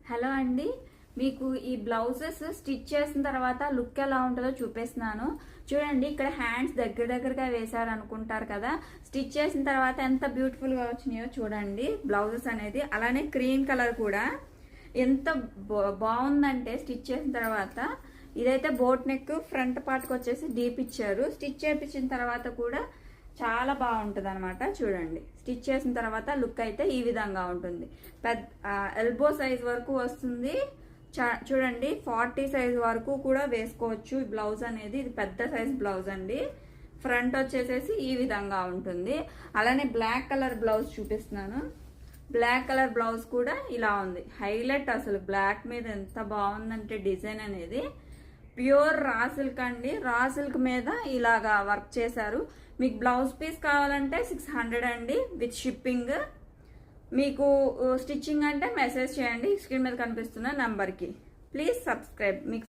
Hello అండి, మీకు ఈ బ్లౌజెస్ స్టిచ్ చేసిన తర్వాత లుక్ ఎలా ఉంటుందో చూపిస్తున్నాను. చూడండి, ఇక్కడ హ్యాండ్స్ దగ్గరగా వేశారు అనుకుంటారు కదా. స్టిచ్ చేసిన తర్వాత ఎంత బ్యూటిఫుల్ గా వచ్చినాయో చూడండి బ్లౌజెస్ అనేది. అలానే క్రీమ్ కలర్ కూడా ఎంత బాగుందంటే స్టిచ్ చేసిన తర్వాత. ఇదైతే బోట్ నెక్, ఫ్రంట్ పార్ట్కి వచ్చేసి డీప్ ఇచ్చారు. స్టిచ్ చేయించిన తర్వాత కూడా చాలా బాగుంటుంది అనమాట. చూడండి, స్టిచ్ చేసిన తర్వాత లుక్ అయితే ఈ విధంగా ఉంటుంది. ఎల్బో సైజ్ వరకు వస్తుంది. చూడండి, 40 సైజ్ వరకు కూడా వేసుకోవచ్చు ఈ బ్లౌజ్ అనేది. ఇది పెద్ద సైజ్ బ్లౌజ్ అండి. ఫ్రంట్ వచ్చేసేసి ఈ విధంగా ఉంటుంది. అలానే బ్లాక్ కలర్ బ్లౌజ్ చూపిస్తున్నాను. బ్లాక్ కలర్ బ్లౌజ్ కూడా ఇలా ఉంది. హైలైట్ అసలు బ్లాక్ మీద ఎంత బాగుందంటే డిజైన్ అనేది. ప్యూర్ రా సిల్క్ అండి. రా సిల్క్ మీద ఇలాగా వర్క్ చేశారు. మీకు బ్లౌజ్ పీస్ కావాలంటే 600 అండి విత్ షిప్పింగ్. మీకు స్టిచ్చింగ్ అంటే మెసేజ్ చేయండి స్క్రీన్ మీద కనిపిస్తున్న నంబర్కి. Please subscribe. మీకు